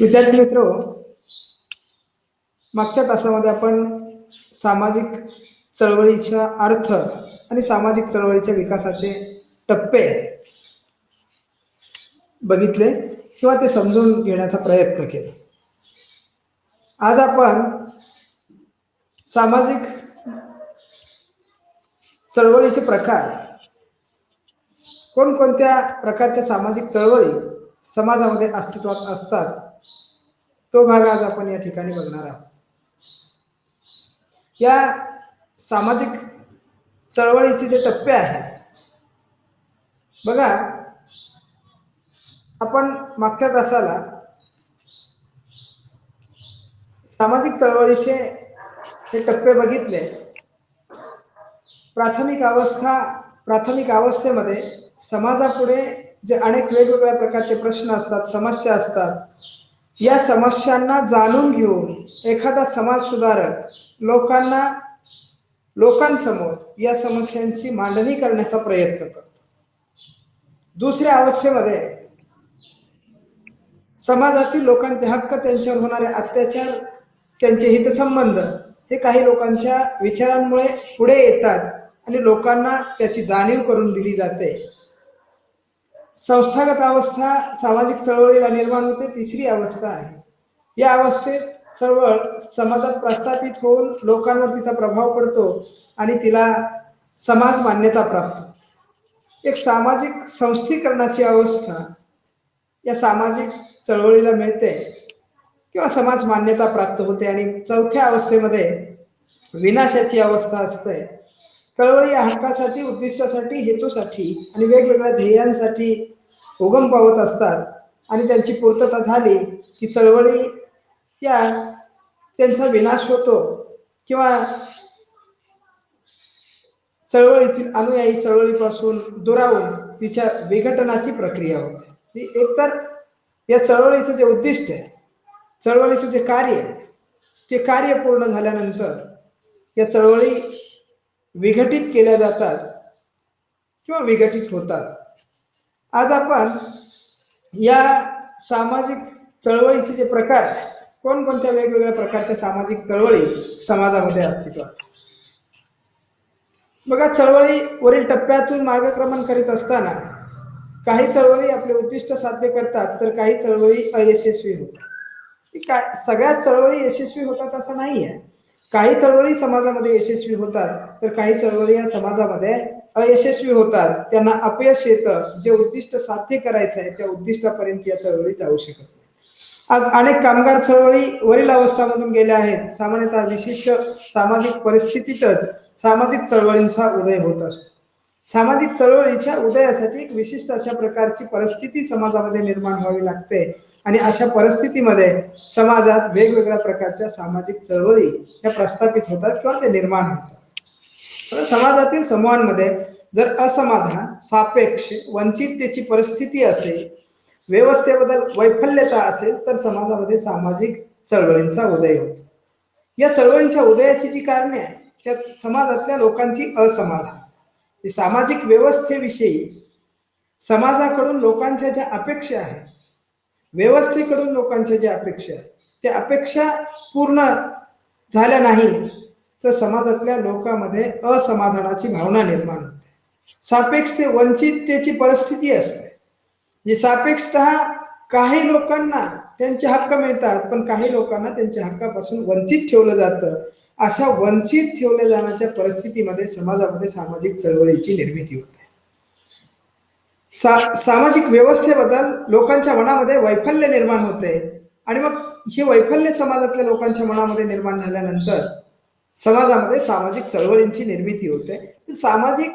विद्यार्थी मित्र, मागच्या तासामध्ये आपण सामाजिक चळवळीचा अर्थ आणि सामाजिक चळवळीच्या विकासाचे टप्पे बघितले किंवा ते समजून घेण्याचा प्रयत्न केला. आज आपण सामाजिक चळवळीचे प्रकार, कोणकोणत्या प्रकारच्या सामाजिक चळवळी समाजामध्ये अस्तित्वात असतात, तो भाग आज आपण या ठिकाणी बघणार आहोत. या सामाजिक चळवळीचे जे टप्पे आहेत, बघा, आपण मागच्या तासाला सामाजिक चळवळीचे हे टप्पे बघितले. प्राथमिक अवस्थेमध्ये समाजापुढे जे अनेक वेगवेगळ्या प्रकारचे प्रश्न असतात, समस्या असतात, या समस्यांना जाणून घेऊन एखादा समाज सुधारक लोकांसमोर या समस्यांची मांडणी करण्याचा प्रयत्न करतो. दुसऱ्या अवस्थेमध्ये समाजातील लोकांचे हक्क, त्यांच्यावर होणारे अत्याचार, त्यांचे हितसंबंध हे काही लोकांच्या विचारांमुळे पुढे येतात आणि लोकांना त्याची जाणीव करून दिली जाते. संस्थागत अवस्था सामाजिक चळवळीला निर्माण होते. तिसरी अवस्था आहे. या अवस्थेत चळवळ समाजात प्रस्थापित होऊन लोकांवर तिचा प्रभाव पडतो आणि तिला समाज मान्यता प्राप्त होते. एक सामाजिक संस्थीकरणाची अवस्था या सामाजिक चळवळीला मिळते किंवा समाज मान्यता प्राप्त होते. आणि चौथ्या अवस्थेमध्ये विनाशाची अवस्था असते. चळवळी या हक्कासाठी, उद्दिष्टासाठी, हेतूसाठी आणि वेगवेगळ्या ध्येयांसाठी उगम पावत असतात आणि त्यांची पूर्तता झाली की चळवळी त्यांचा विनाश होतो किंवा चळवळीतील अनुयायी चळवळीपासून दुरावून तिच्या विघटनाची प्रक्रिया होते. एकतर या चळवळीचं जे उद्दिष्ट आहे, चळवळीचं जे कार्य आहे, ते कार्य पूर्ण झाल्यानंतर या चळवळी विघटित केल्या जातात किंवा विघटित होतात. आज आपण या सामाजिक चळवळीचे जे प्रकार आहेत, कोणकोणत्या वेगवेगळ्या प्रकारच्या सामाजिक चळवळी समाजामध्ये अस्तित्वात. बघा, चळवळी वरील टप्प्यातून मार्गक्रमण करीत असताना काही चळवळी आपले उद्दिष्ट साध्य करतात तर काही चळवळी अयशस्वी होतात. सगळ्याच चळवळी यशस्वी होतात असं नाही आहे. काही चळवळी समाजामध्ये यशस्वी होतात तर काही चळवळी या समाजामध्ये अयशस्वी होतात. त्यांना अपयश येतं. जे उद्दिष्ट साध्य करायचं आहे त्या उद्दिष्टापर्यंत या चळवळी जाऊ शकत नाही. आज अनेक कामगार चळवळी वरील अवस्थांमधून गेल्या आहेत. सामान्यतः विशिष्ट सामाजिक परिस्थितीतच सामाजिक चळवळींचा उदय होत असतो. सामाजिक चळवळीच्या उदयासाठी एक विशिष्ट अशा प्रकारची परिस्थिती समाजामध्ये निर्माण व्हावी लागते आणि अशा परिस्थितीमध्ये समाजात वेगवेगळ्या प्रकारच्या सामाजिक चळवळी या प्रस्थापित होतात किंवा ते निर्माण होतात. समाजातील समूहांमध्ये जर असमाधान, सापेक्ष, वंचिततेची परिस्थिती असेल, व्यवस्थेबद्दल वैफल्यता असेल तर समाजामध्ये सामाजिक चळवळींचा उदय होतो. या चळवळींच्या उदयाची जी कारणे आहे त्यात समाजातल्या लोकांची असमाधान, सामाजिक व्यवस्थेविषयी समाजाकडून लोकांच्या ज्या अपेक्षा आहेत, व्यवस्थेकडून लोकांच्या ज्या अपेक्षा आहेत, त्या अपेक्षा पूर्ण झाल्या नाही तर समाजातल्या लोकांमध्ये असमाधानाची भावना निर्माण होते. सापेक्ष वंचिततेची परिस्थिती असते. जी सापेक्षतः काही लोकांना त्यांचे हक्क मिळतात पण काही लोकांना त्यांच्या हक्कापासून वंचित ठेवलं जातं. अशा वंचित ठेवल्या जाण्याच्या परिस्थितीमध्ये समाजामध्ये सामाजिक चळवळीची निर्मिती होते. सामाजिक व्यवस्थेबद्दल लोकांच्या मनामध्ये वैफल्य निर्माण होते आणि मग हे वैफल्य समाजातल्या लोकांच्या मनामध्ये निर्माण झाल्यानंतर समाजामध्ये सामाजिक चळवळींची निर्मिती होते. सामाजिक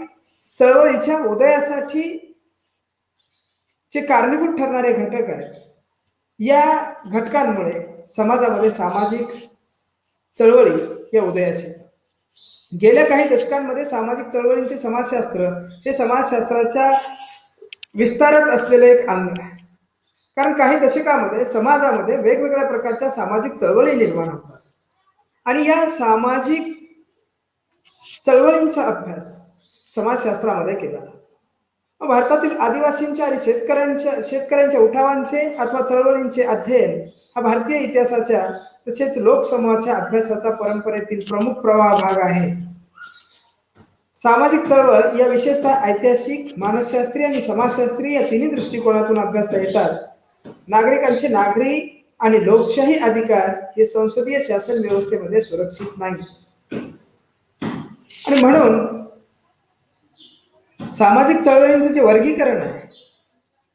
चळवळीच्या उदयासाठी जे कारणीभूत ठरणारे घटक आहेत, या घटकांमुळे समाजामध्ये सामाजिक चळवळी या उदयास येतात. गेल्या काही दशकांमध्ये सामाजिक चळवळींचे समाजशास्त्र हे समाजशास्त्राच्या विस्तारत असलेले एक अंग आहे. कारण काही दशकामध्ये समाजामध्ये वेगवेगळ्या प्रकारच्या सामाजिक चळवळी निर्माण होतात आणि या सामाजिक चळवळींचा अभ्यास समाजशास्त्रामध्ये केला जातो. भारतातील आदिवासींच्या आणि शेतकऱ्यांच्या उठावांचे अथवा चळवळींचे अध्ययन हा भारतीय इतिहासाच्या तसेच लोकसमूहाच्या अभ्यासाचा परंपरेतील प्रमुख प्रवाह भाग आहे. सामाजिक चळवळ या विशेषतः ऐतिहासिक, मानसशास्त्रीय आणि समाजशास्त्रीय या तिन्ही दृष्टिकोनातून अभ्यासता येतात. नागरिकांचे नागरी आणि लोकशाही अधिकार हे संसदीय शासन व्यवस्थेमध्ये सुरक्षित नाही आणि म्हणून सामाजिक चळवळींचे जे वर्गीकरण आहे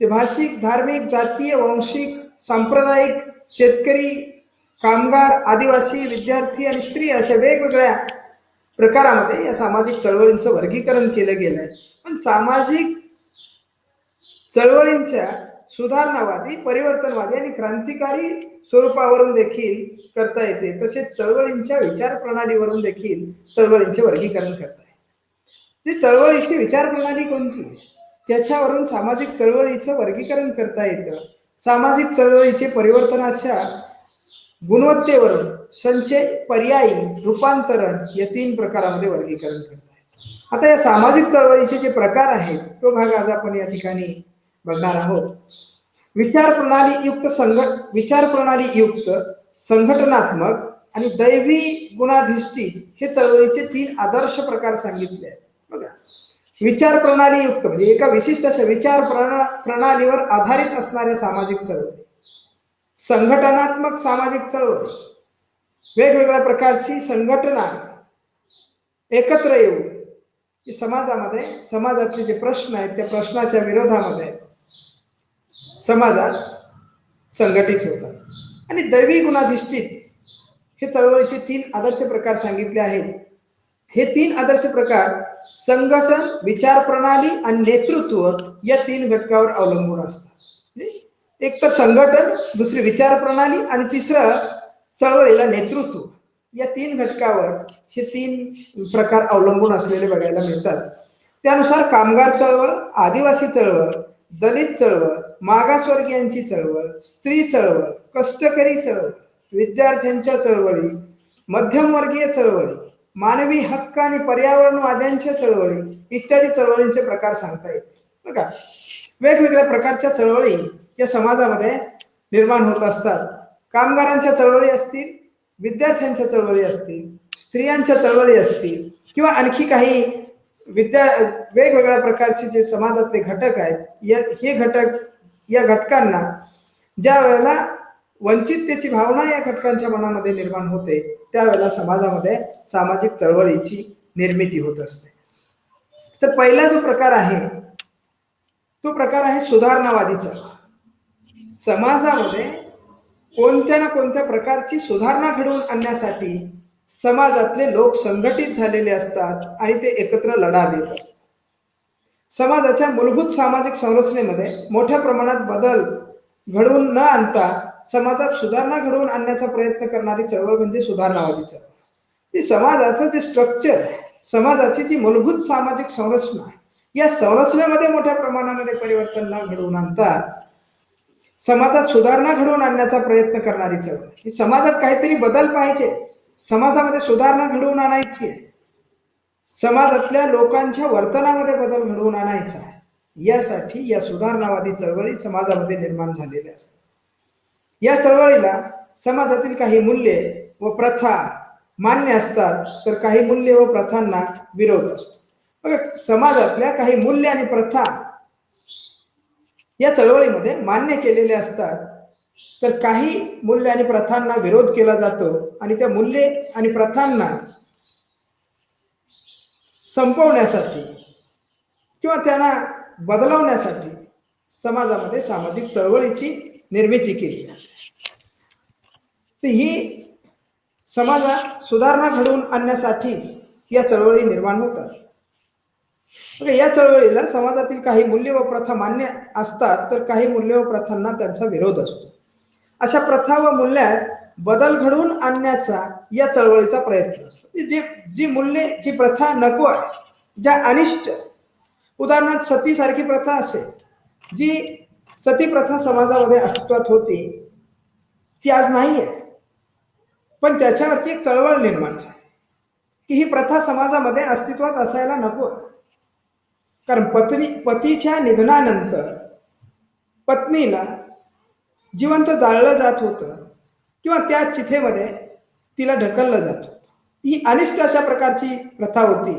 ते भाषिक, धार्मिक, जातीय, वांशिक, सांप्रदायिक, शेतकरी, कामगार, आदिवासी, विद्यार्थी आणि स्त्री अशा वेगवेगळ्या प्रकारामध्ये या सामाजिक चळवळींचं वर्गीकरण केलं गेलंय. पण सामाजिक चळवळींच्या सुधारणावादी, परिवर्तनवादी आणि क्रांतिकारी स्वरूपावरून देखील करता येते. तसेच चळवळींच्या विचार प्रणालीवरून देखील चळवळींचे वर्गीकरण करता येते. ती चळवळीची विचार प्रणाली कोणती त्याच्यावरून सामाजिक चळवळीचं वर्गीकरण करता येतं. सामाजिक चळवळीचे परिवर्तनाच्या गुणवत्तेवरून संचय, पर्यायी, रूपांतरण या तीन प्रकारामध्ये वर्गीकरण करता येतं. आता या सामाजिक चळवळीचे जे प्रकार आहेत तो भाग आज आपण या ठिकाणी बघणार आहोत. विचार प्रणाली युक्त, संघटनात्मक आणि दैवी गुणाधिष्ठित हे चळवळीचे तीन आदर्श प्रकार सांगितले आहेत. बघा, विचार प्रणाली युक्त म्हणजे एका विशिष्ट अशा विचार प्रणालीवर आधारित असणाऱ्या सामाजिक चळवळी. संघटनात्मक सामाजिक चळवळ, वेगवेगळ्या प्रकारची संघटना एकत्र येऊन समाजातले जे प्रश्न आहेत त्या प्रश्नाच्या विरोधामध्ये समाजात संघटित होतात. आणि दैवी गुणाधिष्ठित हे चळवळीचे तीन आदर्श प्रकार सांगितले आहेत. हे तीन आदर्श प्रकार संघटन, विचार प्रणाली आणि नेतृत्व या तीन घटकावर अवलंबून असतात. एक तर संघटन, दुसरी विचार प्रणाली आणि तिसरं चळवळीला नेतृत्व या तीन घटकावर हे तीन प्रकार अवलंबून असलेले बघायला मिळतात. त्यानुसार कामगार चळवळ, आदिवासी चळवळ, दलित चळवळ, मागासवर्गीयांची चळवळ, स्त्री चळवळ, कष्टकरी चळवळ, विद्यार्थ्यांच्या चळवळी, मध्यमवर्गीय चळवळी, मानवी हक्क आणि पर्यावरणवाद्यांच्या चळवळी इत्यादी चळवळींचे प्रकार सांगता येते. बघा, वेगवेगळ्या प्रकारच्या चळवळी या समाजामध्ये निर्माण होत असतात. कामगारांच्या चळवळी असतील, विद्यार्थ्यांच्या चळवळी असतील, स्त्रियांच्या चळवळी असतील किंवा आणखी काही वेगवेगळ्या प्रकारचे जे समाजातले घटक आहेत या घटकांना ज्या वेळेला वंचिततेची भावना या घटकांच्या मनामध्ये निर्माण होते त्यावेळेला समाजामध्ये सामाजिक चळवळीची निर्मिती होत असते. तर पहिला जो प्रकार आहे तो प्रकार आहे सुधारणावादी चळवळ. समाजामध्ये कोणत्या ना कोणत्या प्रकारची सुधारणा घडवून आणण्यासाठी समाजातले लोक संघटित झालेले असतात आणि ते एकत्र लढा देत असतात. समाजाच्या मूलभूत सामाजिक संरचनेमध्ये मोठ्या प्रमाणात बदल घडवून न आणता समाजात सुधारणा घडवून आणण्याचा प्रयत्न करणारी चळवळ म्हणजे सुधारणावादी चळवळ. ती समाजाचं जे स्ट्रक्चर आहे, समाजाची जी मूलभूत सामाजिक संरचना आहे, या संरचनेमध्ये मोठ्या प्रमाणामध्ये परिवर्तन न घडवून आणता समाजात सुधारणा घडवून आणण्याचा प्रयत्न करणारी चळवळ. ही समाजात काहीतरी बदल पाहिजे, समाजामध्ये सुधारणा घडवून आणायची आहे, समाजातल्या लोकांच्या वर्तनामध्ये बदल घडवून आणायचा आहे, यासाठी या सुधारणावादी चळवळी समाजामध्ये निर्माण झालेल्या असतात. या चळवळीला समाजातील काही मूल्ये व प्रथा मान्य असतात तर काही मूल्ये व प्रथांना विरोध असतो. बघा, समाजातल्या काही मूल्य आणि प्रथा या चळवळीमध्ये मान्य केलेले असतात तर काही मूल्य आणि प्रथांना विरोध केला जातो आणि त्या मूल्ये आणि प्रथांना संपवण्यासाठी किंवा त्यांना बदलवण्यासाठी समाजामध्ये सामाजिक चळवळीची निर्मिती केली जाते. तर ही समाजात सुधारणा घडवून आणण्यासाठीच या चळवळी निर्माण होतात. या चळवळीला समाजातील काही मूल्य व प्रथा मान्य असतात तर काही मूल्य व प्रथांना त्यांचा विरोध असतो. अशा प्रथा व मूल्यात बदल घडवून आणण्याचा या चळवळीचा प्रयत्न असतो. जी मूल्ये, जी प्रथा नको आहे, ज्या अनिष्ट, उदाहरणार्थ सतीसारखी प्रथा असेल, जी सती प्रथा समाजामध्ये अस्तित्वात होती ती आज नाही आहे, पण त्याच्यावरती एक चळवळ निर्माण झाली की ही प्रथा समाजामध्ये अस्तित्वात असायला नको. कारण पतीच्या निधनानंतर पत्नीला जिवंत जाळलं जात होतं किंवा त्या चिथेमध्ये तिला ढकललं जात होतं. ही अनिष्ट अशा प्रकारची प्रथा होती.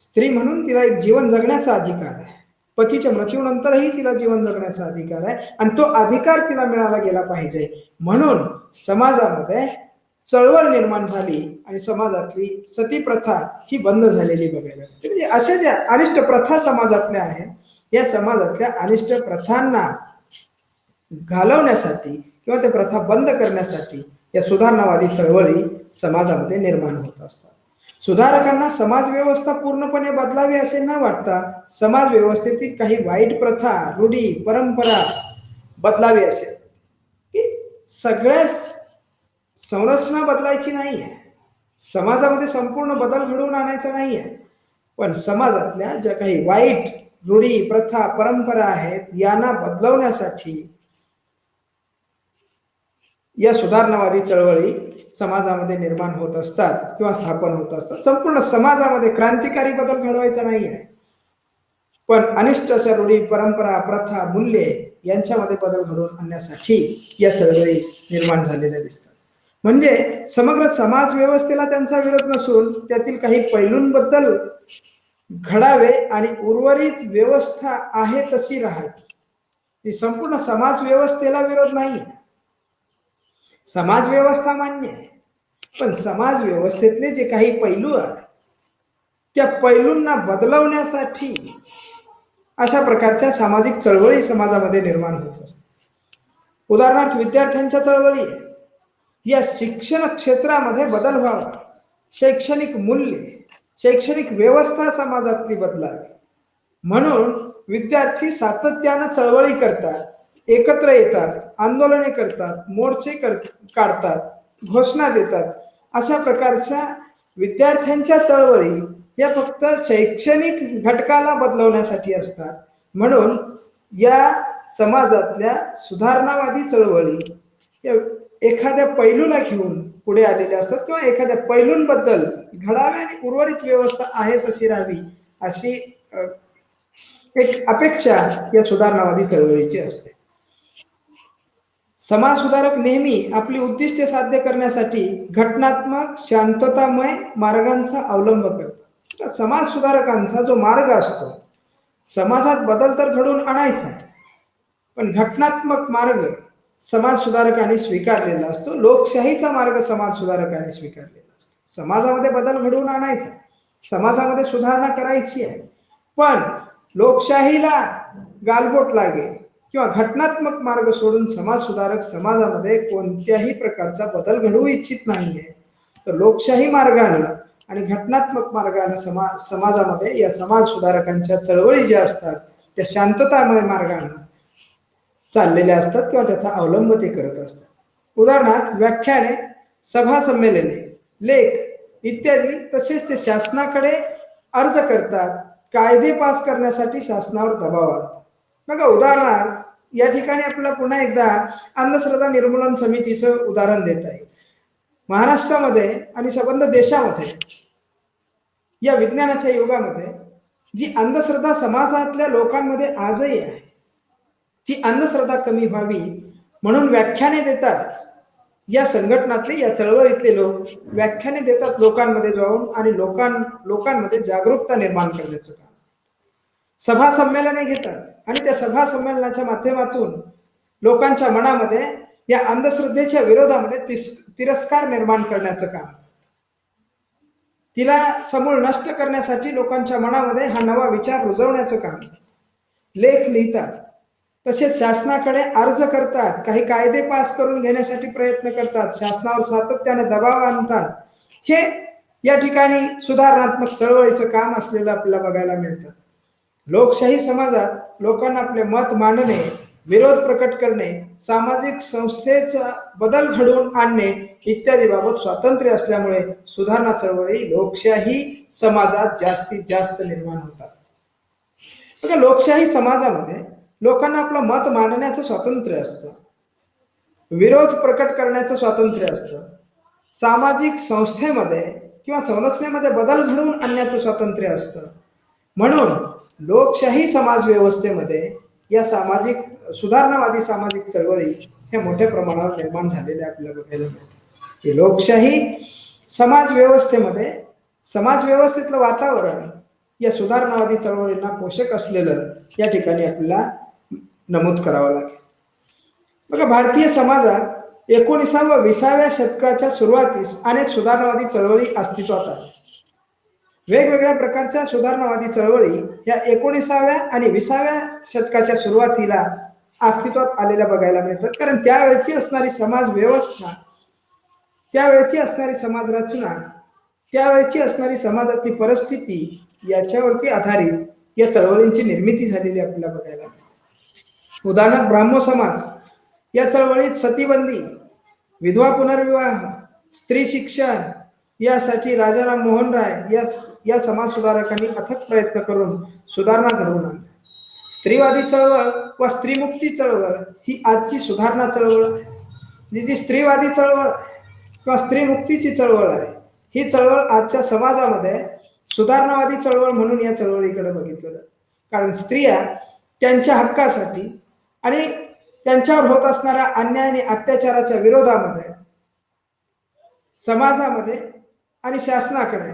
स्त्री म्हणून तिला एक जीवन जगण्याचा अधिकार आहे. पतीच्या मृत्यूनंतरही तिला जीवन जगण्याचा अधिकार आहे आणि तो अधिकार तिला मिळाला गेला पाहिजे. म्हणून समाजामध्ये चळवळ निर्माण झाली आणि समाजातली सती प्रथा ही बंद झालेली बघायला मिळते. म्हणजे अशा ज्या अनिष्ट प्रथा समाजातल्या आहेत, या समाजातल्या अनिष्ट प्रथांना घालवण्यासाठी किंवा त्या प्रथा बंद करण्यासाठी या सुधारणावादी चळवळी समाजामध्ये निर्माण होत असतात. सुधारकांना समाज व्यवस्था पूर्णपणे बदलावी असे न वाटता समाज व्यवस्थेतील काही वाईट प्रथा, रूढी, परंपरा बदलावी असे, की सगळ्याच संरचना बदलायची नाही आहे, समाजामध्ये संपूर्ण बदल घडवून आणायचा नाही आहे, पण समाजातल्या ज्या काही वाईट रूढी, प्रथा, परंपरा आहेत यांना बदलवण्यासाठी या सुधारणावादी चळवळी समाजामध्ये निर्माण होत असतात किंवा स्थापन होत असतात. संपूर्ण समाजामध्ये क्रांतिकारी बदल घडवायचा नाही आहे, पण अनिष्ट अशा रूढी, परंपरा, प्रथा, मूल्ये यांच्यामध्ये बदल घडवून आणण्यासाठी या चळवळी निर्माण झालेल्या दिसतात. म्हणजे समग्र समाज व्यवस्थेला त्यांचा विरोध नसून त्यातील काही पैलूंबद्दल घडावे आणि उर्वरित व्यवस्था आहे तशी राहावी. ही संपूर्ण समाज व्यवस्थेला विरोध नाही आहे. समाज व्यवस्था मान्य आहे, पण समाज व्यवस्थेतले जे काही पैलू आहेत त्या पैलूंना बदलवण्यासाठी अशा प्रकारच्या सामाजिक चळवळी समाजामध्ये निर्माण होत असतात. उदाहरणार्थ विद्यार्थ्यांच्या चळवळी आहे. या शिक्षण क्षेत्रामध्ये बदल व्हावा, शैक्षणिक मूल्य, शैक्षणिक व्यवस्था समाजातली बदलावी, म्हणून विद्यार्थी सातत्यानं चळवळी करतात, एकत्र येतात, आंदोलने करतात, मोर्चे काढतात, घोषणा देतात. अशा प्रकारच्या विद्यार्थ्यांच्या चळवळी या फक्त शैक्षणिक घटकाला बदलवण्यासाठी असतात. म्हणून या समाजातल्या सुधारणावादी चळवळी या एखाद्या पैलूला घेऊन पुढे आलेल्या असतात किंवा एखाद्या पैलूंबद्दल घडावी आणि उर्वरित व्यवस्था आहे तशी राहावी अशी एक अपेक्षा या सुधारणावादी चळवळीची असते. समाज सुधारक नेहमी आपली उद्दिष्टे साध्य करण्यासाठी घटनात्मक, शांततामय मार्गांचा अवलंब करतात. समाज सुधारकांचा जो मार्ग असतो, समाजात बदल तर घडवून आणायचा आहे, पण घटनात्मक मार्ग समाज सुधारकांनी स्वीकारलेला असतो. लोकशाहीचा मार्ग समाज सुधारकांनी स्वीकारलेला असतो. समाजामध्ये बदल घडवून आणायचा, समाजामध्ये सुधारणा करायची आहे, पण लोकशाहीला गालबोट लागेल किंवा घटनात्मक मार्ग सोडून समाज सुधारक समाजामध्ये कोणत्याही प्रकारचा बदल घडवू इच्छित नाहीये. तर लोकशाही मार्गाने आणि घटनात्मक मार्गाने समाजामध्ये या समाज सुधारकांच्या चळवळी ज्या असतात त्या शांततामय मार्गाने चाललेल्या असतात किंवा त्याचा अवलंब ते करत असतात. उदाहरणार्थ व्याख्याने, सभा संमेलने, लेख इत्यादी. तसेच ते शासनाकडे अर्ज करतात, कायदे पास करण्यासाठी शासनावर दबाव आणतात. बघा, उदाहरणार्थ या ठिकाणी आपल्याला पुन्हा एकदा अंधश्रद्धा निर्मूलन समितीचं उदाहरण देता येईल. महाराष्ट्रामध्ये आणि संबंध देशामध्ये या विज्ञानाच्या युगामध्ये जी अंधश्रद्धा समाजातल्या लोकांमध्ये आजही आहे, ती अंधश्रद्धा कमी व्हावी म्हणून व्याख्याने देतात. या संघटनातले, या चळवळीतले लोक व्याख्याने देतात लोकांमध्ये जाऊन आणि लोकांमध्ये जागरूकता निर्माण करण्याचं काम. सभा संमेलने घेतात आणि त्या सभा संमेलनाच्या माध्यमातून लोकांच्या मनामध्ये या अंधश्रद्धेच्या विरोधामध्ये तिरस्कार निर्माण करण्याचं काम, तिला समूळ नष्ट करण्यासाठी लोकांच्या मनामध्ये हा नवा विचार रुजवण्याचं काम. लेख लिहितात, तसेच शासनाकडे अर्ज करतात, काही कायदे पास करून घेण्यासाठी प्रयत्न करतात, शासनावर सातत्याने दबाव आणतात. हे या ठिकाणी सुधारणात्मक चळवळीचं काम असलेलं आपल्याला बघायला मिळतं. लोकशाही समाजात लोकांना आपले मत मांडणे, विरोध प्रकट करणे, सामाजिक संस्थेचा बदल घडवून आणणे इत्यादी बाबत स्वातंत्र्य असल्यामुळे सुधारणा चळवळी लोकशाही समाजात जास्तीत जास्त निर्माण होतात. बघा, लोकशाही समाजामध्ये लोकांना आपलं मत मांडण्याचं स्वातंत्र्य असतं, विरोध प्रकट करण्याचं स्वातंत्र्य असतं, सामाजिक संस्थेमध्ये किंवा संरचनेमध्ये बदल घडवून आणण्याचं स्वातंत्र्य असतं. म्हणून लोकशाही समाज व्यवस्थेमध्ये या सामाजिक सुधारणावादी सामाजिक चळवळी ह्या मोठ्या प्रमाणावर निर्माण झालेल्या आपल्याला बघायला मिळतात. की लोकशाही समाज व्यवस्थेमध्ये समाज व्यवस्थेतलं वातावरण या सुधारणावादी चळवळींना पोषक असलेलं या ठिकाणी आपल्याला नमूद करावं लागेल. बघा, भारतीय समाजात 19व्या व 20व्या शतकाच्या सुरुवातीस अनेक सुधारणावादी चळवळी अस्तित्वात आल्या. वेगवेगळ्या प्रकारच्या सुधारणावादी चळवळी या 19व्या आणि 20व्या शतकाच्या सुरुवातीला अस्तित्वात आलेल्या बघायला मिळतात. कारण त्यावेळची असणारी समाज व्यवस्था, त्यावेळची असणारी समाज रचना, त्यावेळची असणारी समाजातली परिस्थिती याच्यावरती आधारित या चळवळींची निर्मिती झालेली आपल्याला बघायला मिळते. उदाहरणार्थ ब्राह्मो समाज या चळवळीत सतीबंदी, विधवा पुनर्विवाह, स्त्री शिक्षण यासाठी राजाराम मोहन राय या समाज सुधारकांनी अथक प्रयत्न करून सुधारणा घडवून आणल्या. स्त्रीवादी चळवळ व स्त्रीमुक्ती चळवळ ही आजची सुधारणा चळवळ आहे. जी स्त्रीवादी चळवळ किंवा स्त्रीमुक्तीची चळवळ आहे, ही चळवळ आजच्या समाजामध्ये सुधारणावादी चळवळ म्हणून या चळवळीकडे बघितलं जातं. कारण स्त्रिया त्यांच्या हक्कासाठी आणि त्यांच्यावर होत असणाऱ्या अन्याय आणि अत्याचाराच्या विरोधामध्ये समाजामध्ये आणि शासनाकडे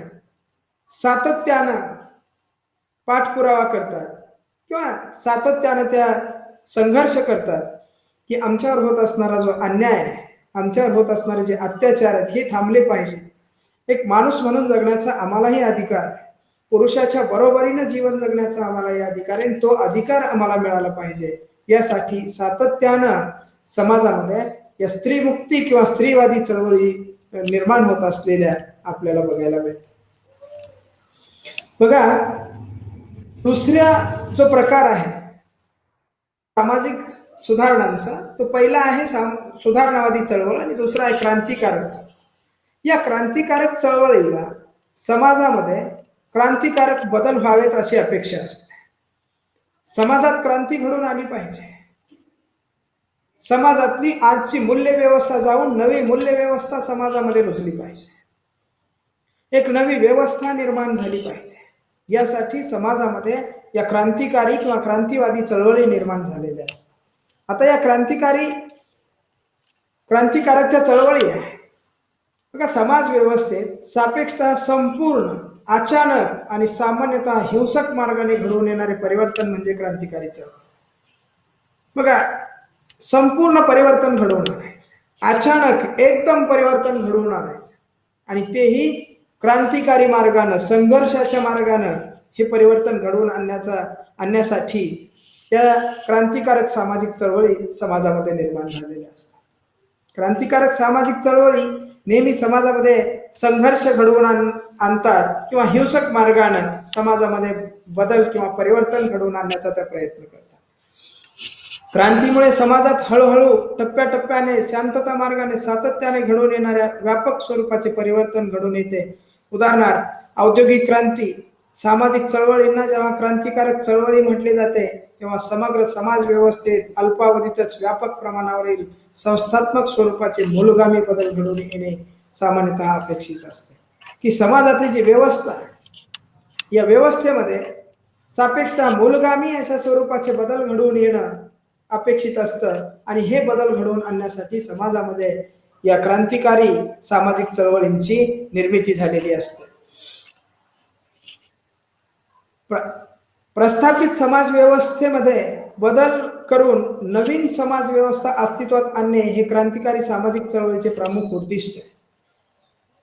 सातत्यानं पाठपुरावा करतात किंवा सातत्यानं त्या संघर्ष करतात की आमच्यावर होत असणारा जो अन्याय आहे, आमच्यावर होत असणारे जे अत्याचार आहेत हे थांबले पाहिजे. एक माणूस म्हणून जगण्याचा आम्हालाही अधिकार आहे. पुरुषाच्या बरोबरीनं जीवन जगण्याचा आम्हालाही अधिकार आहे. तो अधिकार आम्हाला मिळाला पाहिजे. यासाठी सातत्यानं समाजामध्ये या स्त्रीमुक्ती किंवा स्त्रीवादी चळवळी निर्माण होत असलेल्या आपल्याला बघायला मिळते. बघा, दुसरा जो प्रकार आहे सामाजिक सुधारणांचा, तो पहिला आहे सुधारणावादी चळवळ आणि दुसरा आहे क्रांतिकारक. या क्रांतिकारक चळवळीला समाजामध्ये क्रांतिकारक बदल व्हावेत अशी अपेक्षा असते. समाजात क्रांती घडून आली पाहिजे. समाजातली आजची मूल्य व्यवस्था जाऊन नवी मूल्य व्यवस्था समाजामध्ये रुजली पाहिजे. एक नवी व्यवस्था निर्माण झाली पाहिजे. यासाठी समाजामध्ये या क्रांतिकारी किंवा क्रांतिवादी चळवळी निर्माण झालेल्या असतात. आता या क्रांतिकारकच्या चळवळी आहे बघा, समाज व्यवस्थेत सापेक्षतः संपूर्ण, अचानक आणि सामान्यतः हिंसक मार्गाने घडवून येणारे परिवर्तन म्हणजे क्रांतिकारी चळवळ. बघा, संपूर्ण परिवर्तन घडवून आणायचं, अचानक एकदम परिवर्तन घडवून आणायचं आणि तेही क्रांतिकारी मार्गानं, संघर्षाच्या मार्गानं हे परिवर्तन घडवून आणण्यासाठी त्या क्रांतिकारक सामाजिक चळवळी समाजामध्ये निर्माण झालेल्या असतात. क्रांतिकारक सामाजिक चळवळी नेहमी समाजामध्ये संघर्ष घडवून आणतात किंवा हिंसक मार्गानं समाजामध्ये बदल किंवा परिवर्तन घडवून आणण्याचा त्या प्रयत्न करतात. क्रांतीमुळे समाजात हळूहळू टप्प्याटप्प्याने शांतता मार्गाने सातत्याने घडून येणाऱ्या व्यापक स्वरूपाचे परिवर्तन घडून येते. उदाहरणार्थ औद्योगिक क्रांती, सामाजिक चळवळींना जेव्हा क्रांतिकारक चळवळी म्हटले जाते तेव्हा समग्र समाज व्यवस्थेत अल्पावधीतच व्यापक प्रमाणावरील संस्थात्मक स्वरूपाचे मूलगामी बदल घडून येणे सामान्यतः अपेक्षित असते. की समाजातली जी व्यवस्था, या व्यवस्थेमध्ये सापेक्षतः मूलगामी अशा स्वरूपाचे बदल घडवून येणं अपेक्षित असतं आणि हे बदल घडवून आणण्यासाठी समाजामध्ये या क्रांतिकारी सामाजिक चळवळींची निर्मिती झालेली असते. प्रस्थापित समाज व्यवस्थेमध्ये बदल करून नवीन समाज व्यवस्था अस्तित्वात आणणे हे क्रांतिकारी सामाजिक चळवळीचे प्रमुख उद्दिष्ट आहे.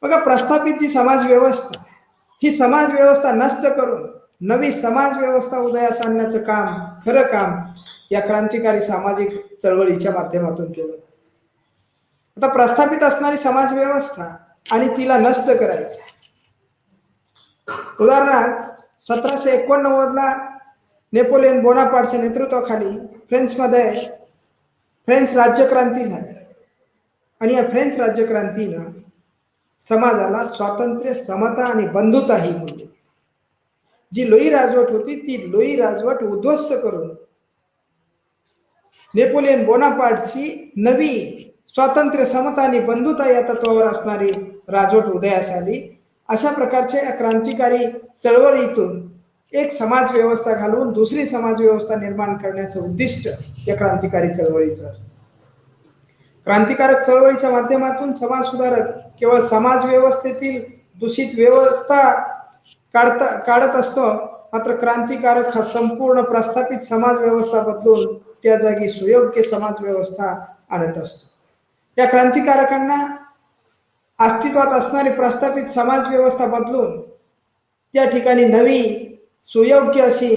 बघा, प्रस्थापित जी समाज व्यवस्था, ही समाज व्यवस्था नष्ट करून नवी समाज व्यवस्था उदयास आणण्याचं काम, खरं काम या क्रांतिकारी सामाजिक चळवळीच्या माध्यमातून केलं. आता प्रस्थापित असणारी समाज व्यवस्था आणि तिला नष्ट करायची. उदाहरणार्थ 1789ला नेपोलियन बोनापार्टच्या नेतृत्वाखाली फ्रेंच राज्यक्रांती झाली आणि या फ्रेंच राज्यक्रांतीनं समाजाला स्वातंत्र्य, समता आणि बंधुता ही मूल्ये, जी लोई राजवट होती ती लोई राजवट उद्ध्वस्त करून नेपोलियन बोनापार्टची नवी स्वातंत्र्य, समता आणि बंधुता या तत्वावर असणारी राजवट उदयास आली. अशा प्रकारच्या या क्रांतिकारी चळवळीतून एक समाज व्यवस्था घालून दुसरी समाज व्यवस्था निर्माण करण्याचं उद्दिष्ट या क्रांतिकारी चळवळीचं असतं. क्रांतिकारक चळवळीच्या माध्यमातून समाज सुधारक केवळ समाज व्यवस्थेतील दूषित व्यवस्था काढत असतो, मात्र क्रांतिकारक हा संपूर्ण प्रस्थापित समाज व्यवस्था बदलून त्या जागी सुयोग्य समाज व्यवस्था आणत असतो. या क्रांतिकारकांना अस्तित्वात असणारी प्रस्थापित समाज व्यवस्था बदलून त्या ठिकाणी नवी सुयोग्य अशी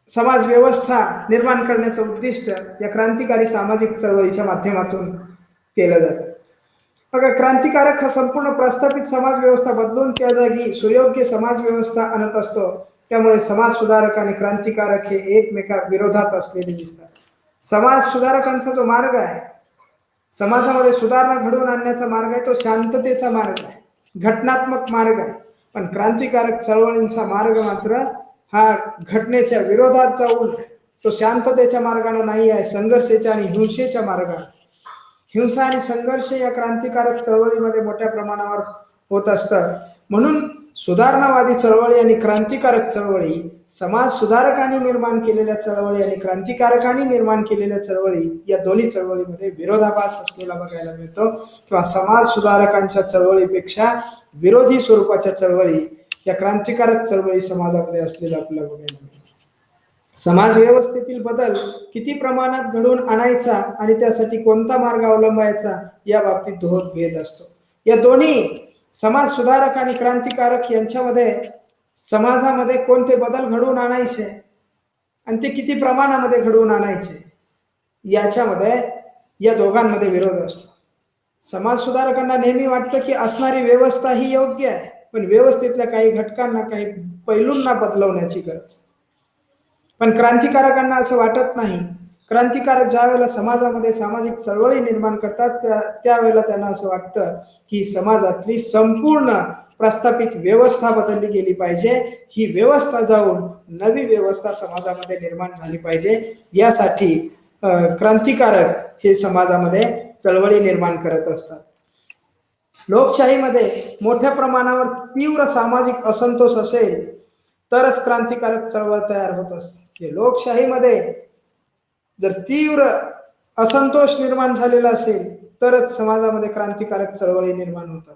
समाज व्यवस्था निर्माण करण्याचं उद्दिष्ट या क्रांतिकारी सामाजिक चळवळीच्या माध्यमातून केलं जातं. बघा, क्रांतिकारक हा संपूर्ण प्रस्थापित समाज व्यवस्था बदलून त्या जागी सुयोग्य समाज व्यवस्था आणत असतो. त्यामुळे समाज सुधारक आणि क्रांतिकारक हे एकमेका विरोधात असलेले दिसतात. समाज सुधारकांचा जो मार्ग आहे, समाजामध्ये सुधारणा घडवून आणण्याचा मार्ग आहे, तो शांततेचा मार्ग आहे, घटनात्मक मार्ग आहे. पण क्रांतिकारक चळवळींचा मार्ग मात्र हा घटनेच्या विरोधात जाऊन तो शांततेच्या मार्गाने नाही आहे, संघर्षाच्या आणि हिंसेच्या मार्गाने. हिंसा आणि संघर्ष या क्रांतिकारक चळवळीमध्ये मोठ्या प्रमाणावर होत असतात. म्हणून सुधारणावादी चळवळी आणि क्रांतिकारक चळवळी, समाज सुधारकांनी निर्माण केलेल्या चळवळी आणि क्रांतिकारकांनी निर्माण केलेल्या चळवळी, या दोन्ही चळवळीमध्ये विरोधाभास असलेला बघायला मिळतो. किंवा समाज सुधारकांच्या चळवळीपेक्षा विरोधी स्वरूपाच्या चळवळी या क्रांतिकारक चळवळी समाजामध्ये असलेला आपल्याला बघायला मिळतो. समाज व्यवस्थेतील बदल किती प्रमाणात घडवून आणायचा आणि त्यासाठी कोणता मार्ग अवलंबायचा या बाबतीत दोहोत भेद असतो. या दोन्ही समाज सुधारक आणि क्रांतिकारक यांच्यामध्ये समाजामध्ये कोणते बदल घडवून आणायचे आणि ते किती प्रमाणामध्ये घडवून आणायचे याच्यामध्ये या दोघांमध्ये विरोध असतो. समाज सुधारकांना नेहमी वाटतं की असणारी व्यवस्था ही योग्य आहे, पण व्यवस्थेतल्या काही घटकांना, काही पैलूंना बदलवण्याची गरज. पण क्रांतिकारकांना असं वाटत नाही. क्रांतिकारक ज्या वेळेला समाजामध्ये सामाजिक चळवळी निर्माण करतात त्यावेळेला त्यांना असं वाटतं की समाजातली संपूर्ण प्रस्थापित व्यवस्था बदलली गेली पाहिजे, ही व्यवस्था जाऊन नवी व्यवस्था समाजामध्ये निर्माण झाली पाहिजे. यासाठी क्रांतिकारक हे समाजामध्ये चळवळी निर्माण करत असतात. लोकशाहीमध्ये मोठ्या प्रमाणावर तीव्र सामाजिक असंतोष असेल तरच क्रांतिकारक चळवळ तयार होत असते. लोकशाहीमध्ये जर तीव्र असंतोष निर्माण झालेला असेल तरच समाजामध्ये क्रांतिकारक चळवळी निर्माण होतात.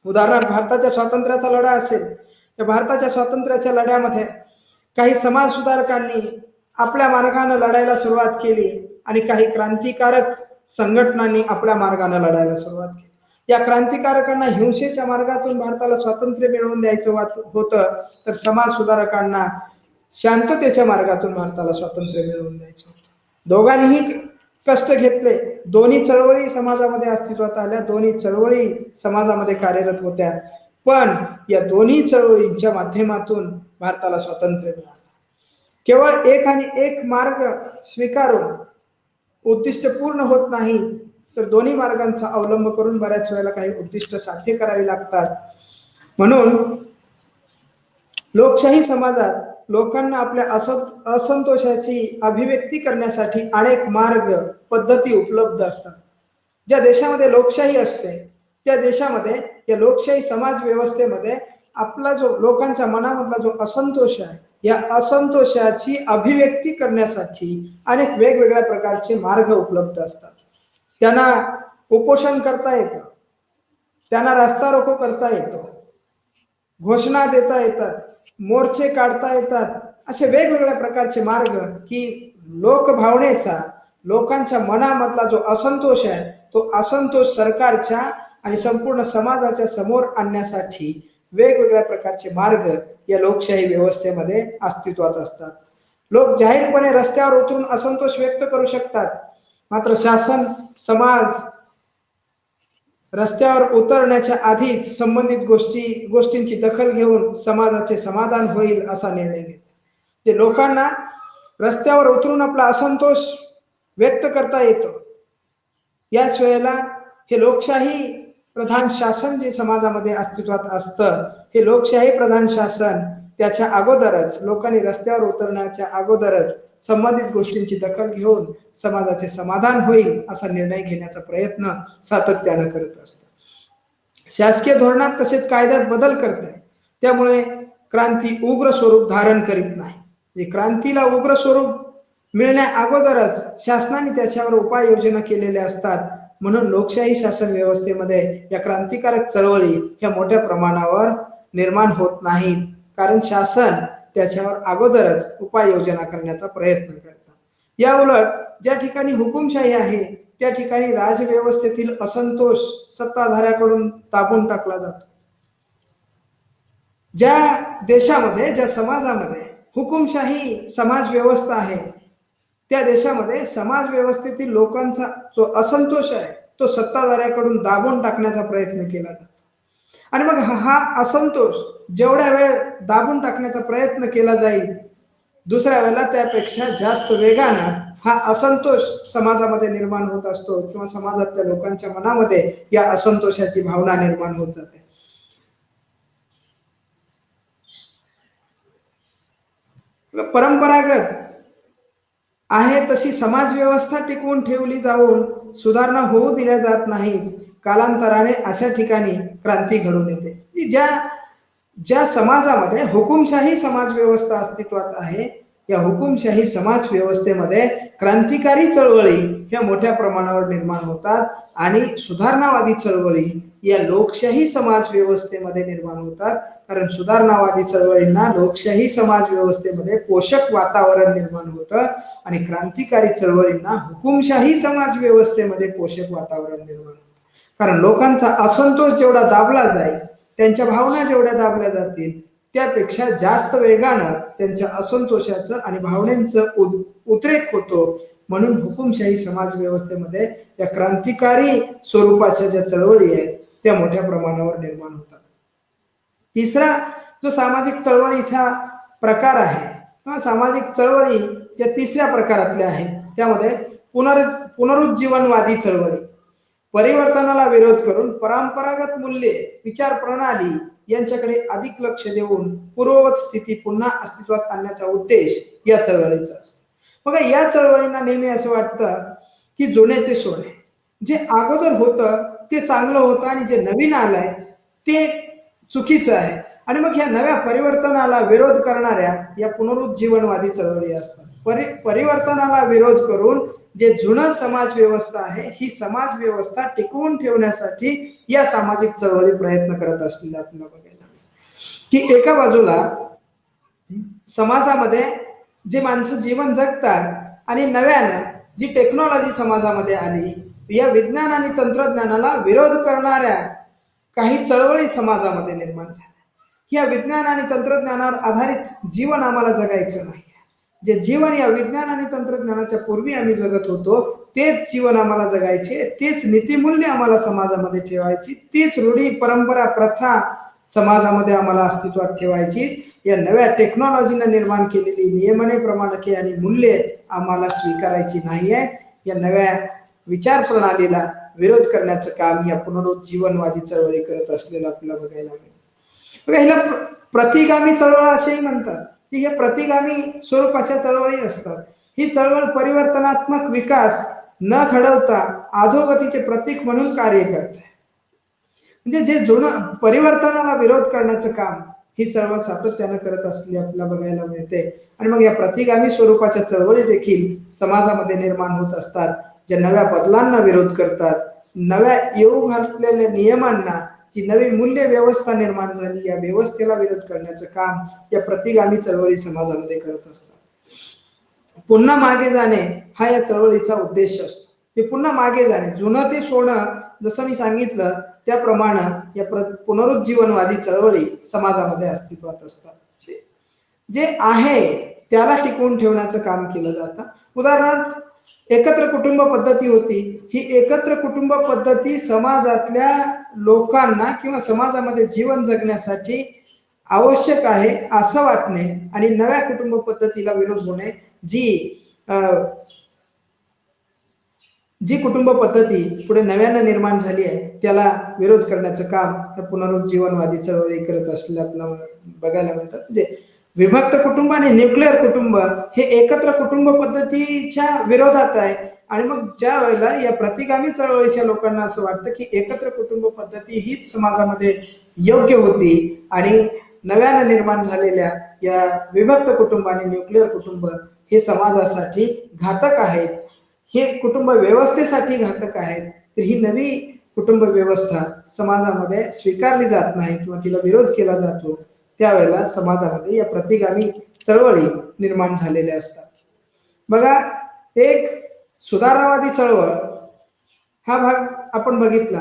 उदाहरणार्थ, भारताच्या स्वातंत्र्याचा लढा असेल, या भारताच्या स्वातंत्र्याच्या लढ्यामध्ये काही समाज सुधारकांनी आपल्या मार्गाने लढायला सुरुवात केली आणि काही क्रांतिकारक संघटनांनी आपल्या मार्गाने लढायला सुरुवात केली. या क्रांतिकारकांना हिंसेच्या मार्गातून भारताला स्वातंत्र्य मिळवून द्यायचं होतं, तर समाज सुधारकांना शांततेच्या मार्गातून भारताला स्वातंत्र्य मिळवून द्यायचं होतं. दोघांनीही कष्ट घेतले, दोन्ही चळवळी समाजामध्ये अस्तित्वात आल्या, दोन्ही चळवळी समाजामध्ये कार्यरत होत्या, पण या दोन्ही चळवळींच्या माध्यमातून भारताला स्वातंत्र्य मिळालं. केवळ एक आणि एक मार्ग स्वीकारून उद्दिष्ट पूर्ण होत नाही, तर दोन्ही मार्गांचा अवलंब करून बऱ्याच वेळेला काही उद्दिष्ट साध्य करावी लागतात. म्हणून लोकशाही समाजात लोकांना आपल्या असंतोषाची अभिव्यक्ती करण्यासाठी अनेक मार्ग पद्धती उपलब्ध असतात. ज्या देशामध्ये लोकशाही असते त्या देशामध्ये या लोकशाही समाज व्यवस्थेमध्ये आपला जो लोकांच्या मनामधला जो असंतोष आहे, या असंतोषाची अभिव्यक्ती करण्यासाठी अनेक वेगवेगळ्या प्रकारचे मार्ग उपलब्ध असतात. त्यांना उपोषण करता येतं, त्यांना रास्ता रोको करता येतो, घोषणा देता येतात, मोर्चे काढता येतात. असे वेगवेगळ्या प्रकारचे मार्ग की लोकभावनेचा, लोकांच्या मनामधला जो असंतोष आहे तो असंतोष सरकारच्या आणि संपूर्ण समाजाच्या समोर आणण्यासाठी वेगवेगळ्या प्रकारचे मार्ग या लोकशाही व्यवस्थेमध्ये अस्तित्वात असतात. लोक जाहीरपणे रस्त्यावर उतरून असंतोष व्यक्त करू शकतात, मात्र शासन, समाज रस्त्यावर उतरण्याच्या आधीच संबंधित गोष्टींची दखल घेऊन समाजाचे समाधान होईल असा निर्णय घेते. लोकांना रस्त्यावर उतरून आपला असंतोष व्यक्त करता येतो. याच वेळेला हे लोकशाही प्रधान शासन जे समाजामध्ये अस्तित्वात असतं, हे लोकशाही प्रधान शासन त्याच्या अगोदरच, लोकांनी रस्त्यावर उतरण्याच्या अगोदरच संबंधित गोष्टींची दखल घेऊन समाजाचे समाधान होईल असा निर्णय घेण्याचा प्रयत्न सातत्याने करत असतो. शासकीय धोरणात तसेच कायद्यात बदल करत आहे. त्यामुळे क्रांती उग्र स्वरूप धारण करीत नाही. म्हणजे क्रांतीला उग्र स्वरूप मिळण्या अगोदरच शासनाने त्याच्यावर उपाययोजना केलेल्या असतात. म्हणून लोकशाही शासन व्यवस्थेमध्ये या क्रांतिकारक चळवळी ह्या मोठ्या प्रमाणावर निर्माण होत नाहीत, कारण शासन त्याच्यावर अगोदरच उपाययोजना करण्याचा प्रयत्न करतात. या उलट ज्या ठिकाणी हुकुमशाही आहे त्या ठिकाणी राजव्यवस्थेतील असंतोष सत्ताधाऱ्याकडून दाबून टाकला जातो. ज्या देशामध्ये, ज्या समाजामध्ये हुकुमशाही समाज व्यवस्था आहे त्या देशामध्ये समाज व्यवस्थेतील लोकांचा जो असंतोष आहे तो सत्ताधाऱ्याकडून दाबून टाकण्याचा प्रयत्न केला जातो. आणि मग हा असंतोष जेवढ्या वेळ दाबून टाकण्याचा प्रयत्न केला जाईल, दुसऱ्या वेळेला त्यापेक्षा जास्त वेगानं हा असंतोष समाजामध्ये निर्माण होत असतो किंवा समाजातल्या लोकांच्या मनामध्ये या असंतोषाची भावना निर्माण होत जाते. परंपरागत आहे तशी समाज व्यवस्था टिकवून ठेवली जाऊन सुधारणा होऊ दिल्या जात नाहीत. कालांतराने अशा ठिकाणी क्रांती घडून येते. ज्या ज्या समाजामध्ये हुकुमशाही समाज व्यवस्था अस्तित्वात आहे या हुकुमशाही समाज व्यवस्थेमध्ये क्रांतिकारी चळवळी ह्या मोठ्या प्रमाणावर निर्माण होतात आणि सुधारणावादी चळवळी या लोकशाही समाज व्यवस्थेमध्ये निर्माण होतात. कारण सुधारणावादी चळवळींना लोकशाही समाज व्यवस्थेमध्ये पोषक वातावरण निर्माण होतं आणि क्रांतिकारी चळवळींना हुकुमशाही समाज व्यवस्थेमध्ये पोषक वातावरण निर्माण होतं. कारण लोकांचा असंतोष जेवढा दाबला जाईल, त्यांच्या भावना जेवढ्या दाबल्या जातील त्यापेक्षा जास्त वेगानं त्यांच्या असंतोषाचं आणि भावनेचं उद्रेक होतो. म्हणून हुकुमशाही समाज व्यवस्थेमध्ये या क्रांतिकारी स्वरूपाच्या ज्या चळवळी आहेत त्या मोठ्या प्रमाणावर निर्माण होतात. तिसरा जो सामाजिक चळवळीचा प्रकार आहे किंवा सामाजिक चळवळी ज्या तिसऱ्या प्रकारातल्या आहेत त्यामध्ये पुनरुज्जीवनवादी चळवळी. परिवर्तनाला विरोध करून परंपरागत मूल्ये, विचार प्रणाली यांच्याकडे अधिक लक्ष देऊन पूर्ववत स्थिती पुन्हा अस्तित्वात आणण्याचा उद्देश या चळवळीचा असतो. मग या चळवळींना नेहमी असं वाटतं की जुने ते सोने, जे अगोदर होतं ते चांगलं होतं आणि जे नवीन आलंय ते चुकीचं आहे. आणि मग ह्या नव्या परिवर्तनाला विरोध करणाऱ्या या पुनरुज्जीवनवादी चळवळी असतात. परिवर्तनाला विरोध करून जे जुनं समाज व्यवस्था आहे ही समाज व्यवस्था टिकवून ठेवण्यासाठी या सामाजिक चळवळी प्रयत्न करत असलेल्या आपल्याला बघायला की एका बाजूला समाजामध्ये जे माणसं जीवन जगतात आणि नव्यानं जी टेक्नॉलॉजी समाजामध्ये आली, या विज्ञान आणि तंत्रज्ञानाला विरोध करणाऱ्या काही चळवळी समाजामध्ये निर्माण झाल्या. या विज्ञान आणि तंत्रज्ञानावर आधारित जीवन आम्हाला जगायचं नाही. जे जीवन या विज्ञान आणि तंत्रज्ञानाच्या पूर्वी आम्ही जगत होतो तेच जीवन आम्हाला जगायचे, तेच नीतिमूल्य आम्हाला समाजामध्ये ठेवायची, तीच रूढी परंपरा प्रथा समाजामध्ये आम्हाला अस्तित्वात ठेवायची. या नव्या टेक्नॉलॉजीने निर्माण केलेली नियमने, प्रमाणके आणि मूल्ये आम्हाला स्वीकारायची नाही आहेत. या नव्या विचार प्रणालीला विरोध करण्याचं काम या पुनरुज्जीवनवादी चळवळी करत असलेलं आपल्याला बघायला मिळतं. बघा, हिला प्रतिगामी चळवळ असेही म्हणतात की हे प्रतिगामी स्वरूपाच्या चळवळी असतात. ही चळवळ परिवर्तनात्मक विकास न घडवता अधोगतीचे प्रतीक म्हणून कार्य करते. म्हणजे जे जुनं परिवर्तनाला विरोध करण्याचं काम ही चळवळ सातत्यानं करत असलेली आपल्याला बघायला मिळते. आणि मग या प्रतिगामी स्वरूपाच्या चळवळी देखील समाजामध्ये निर्माण होत असतात, ज्या नव्या बदलांना विरोध करतात, नव्या येऊ घातलेल्या नियमांना, जी नवी मूल्य व्यवस्था निर्माण झाली या व्यवस्थेला विरोध करण्याचं काम या प्रतिगामी चळवळी समाजामध्ये करत असतात. पुन्हा मागे जाणे हा या चळवळीचा उद्देश असतो. हे पुन्हा मागे जाणे, जुनं ते सोनं, जसं मी सांगितलं त्याप्रमाणे या पुनरुज्जीवनवादी चळवळी समाजामध्ये अस्तित्वात असतात. जे आहे त्याला टिकवून ठेवण्याचं काम केलं जातं. उदाहरणार्थ एकत्र कुटुंब पद्धती होती. ही एकत्र कुटुंब पद्धती समाजातल्या लोकांना किंवा समाजामध्ये जीवन जगण्यासाठी आवश्यक आहे असं वाटणे आणि नव्या कुटुंब पद्धतीला विरोध होणे, जी कुटुंब पद्धती पुढे नव्यानं निर्माण झाली आहे त्याला विरोध करण्याचं काम या पुनरुज्जीवनवादी चळवळी करत असलेलं आपल्याला बघायला मिळतात. म्हणजे विभक्त कुटुंब आणि न्यूक्लिअर कुटुंब हे एकत्र कुटुंब पद्धतीच्या विरोधात आहे. आणि मग ज्या वेळेला या प्रतिगामी चळवळीच्या लोकांना असं वाटतं की एकत्र कुटुंब पद्धती हीच समाजामध्ये योग्य होती आणि नव्यानं निर्माण झालेल्या या विभक्त कुटुंब आणि न्यूक्लिअर कुटुंब हे समाजासाठी घातक आहेत, हे कुटुंब व्यवस्थेसाठी घातक आहेत. तर ही नवी कुटुंब व्यवस्था समाजामध्ये स्वीकारली जात नाही किंवा तिला विरोध केला जातो, त्यावेळेला समाजामध्ये या प्रतिगामी चळवळी निर्माण झालेल्या असतात. बघा, एक सुधारणावादी चळवळ हा भाग आपण बघितला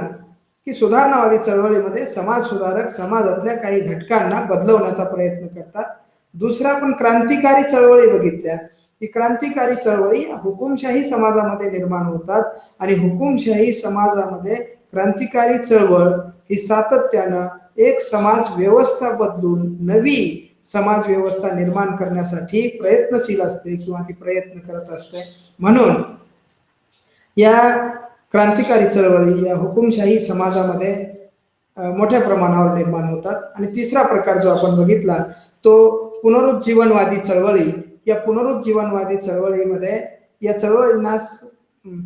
की सुधारणावादी चळवळीमध्ये समाज सुधारक समाजातल्या काही घटकांना बदलवण्याचा प्रयत्न करतात. दुसरा आपण क्रांतिकारी चळवळी बघितल्या की क्रांतिकारी चळवळी हुकुमशाही समाजामध्ये निर्माण होतात आणि हुकुमशाही समाजामध्ये क्रांतिकारी चळवळ ही सातत्यानं एक समाज व्यवस्था बदलून नवी समाज व्यवस्था निर्माण करण्यासाठी प्रयत्नशील असते किंवा ती प्रयत्न करत असते. म्हणून या क्रांतिकारी चळवळी या हुकुमशाही समाजामध्ये मोठ्या प्रमाणावर निर्माण होतात. आणि तिसरा प्रकार जो आपण बघितला तो पुनरुज्जीवनवादी चळवळी. या पुनरुज्जीवनवादी चळवळीमध्ये या चळवळींना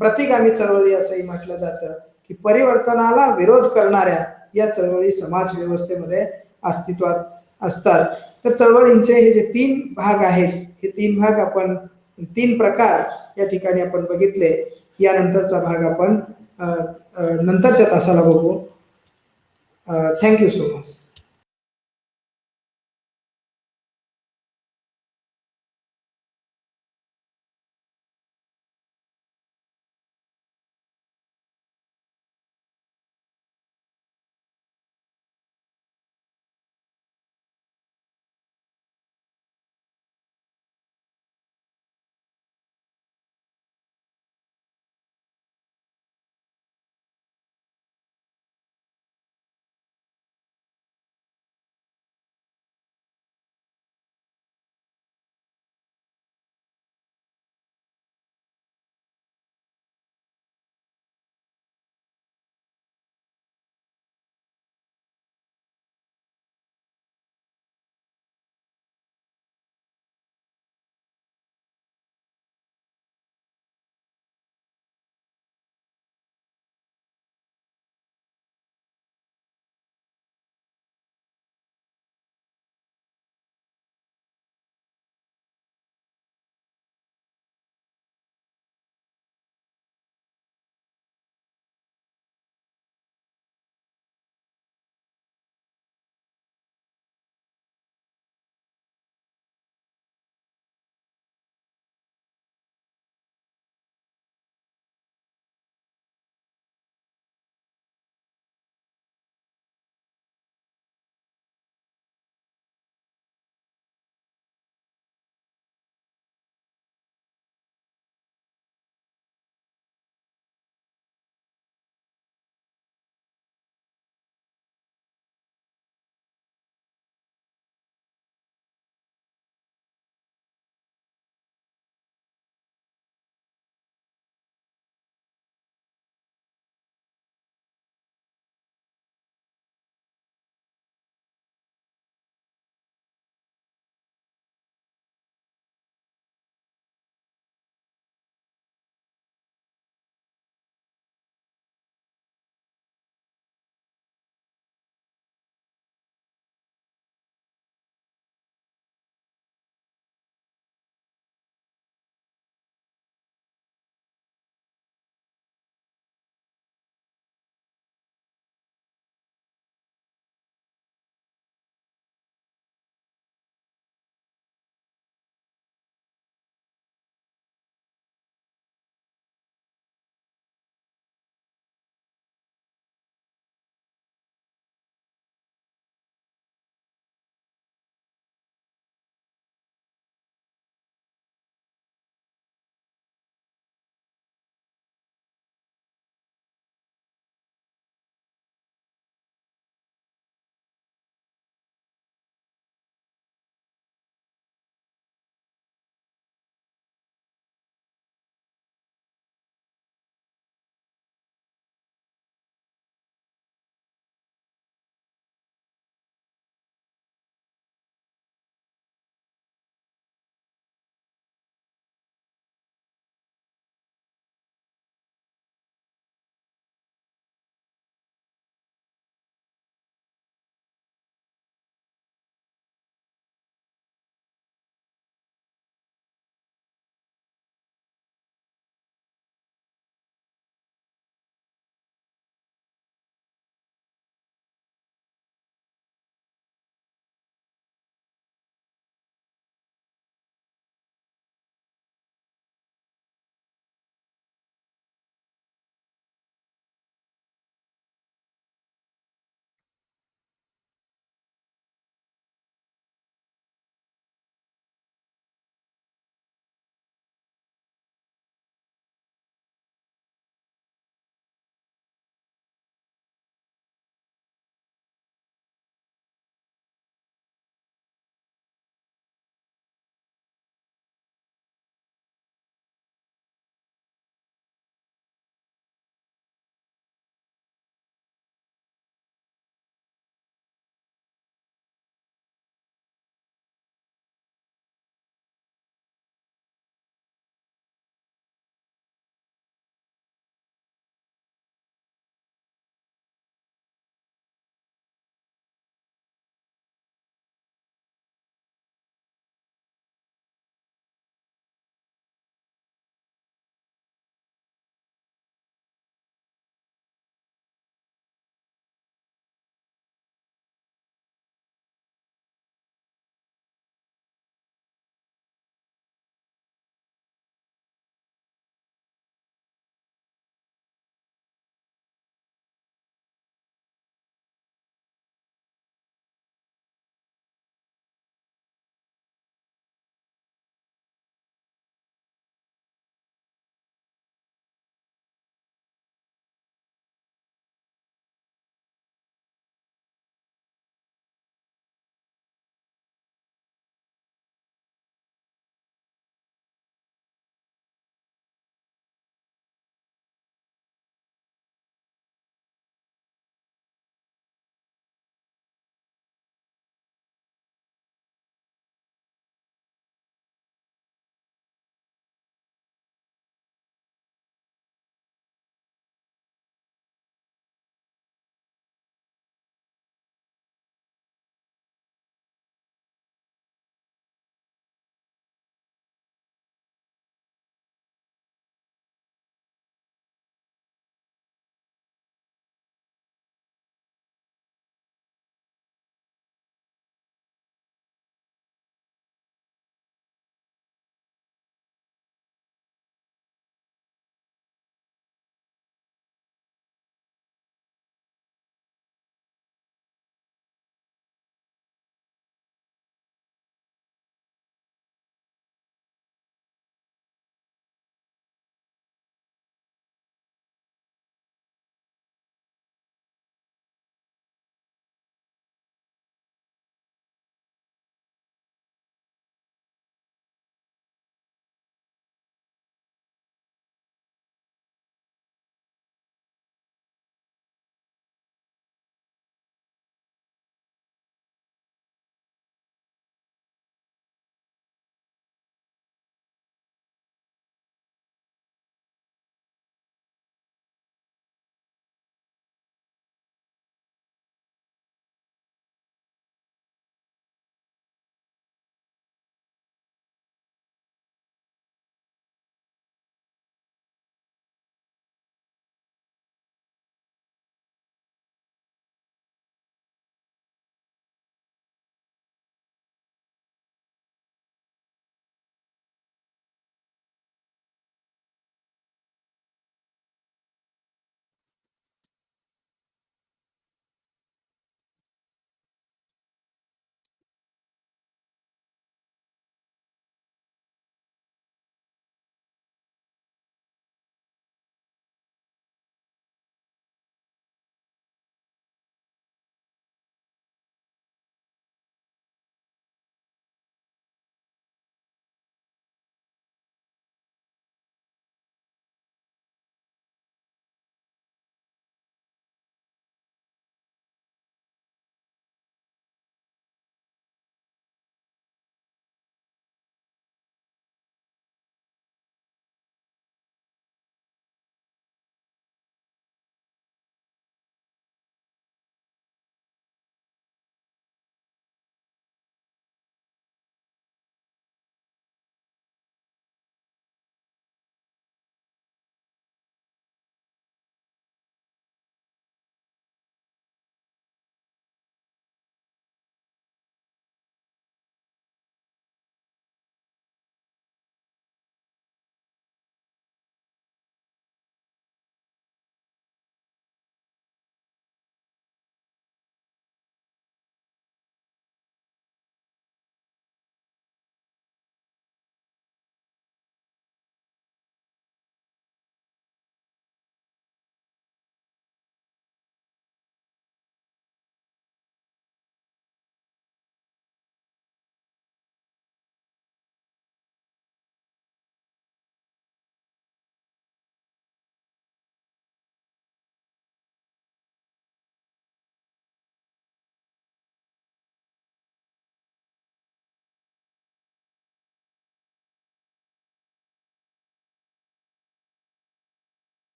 प्रतिगामी चळवळी असंही म्हटलं जातं की परिवर्तनाला विरोध करणाऱ्या या चळवळी समाज व्यवस्थेमध्ये अस्तित्वात असतात. तर चळवळींचे हे जे 3 भाग आहेत, हे 3 भाग आपण 3 प्रकार या ठिकाणी आपण बघितले. यानंतरचा भाग आपण नंतरच्या तासाला बघू. Thank you so much.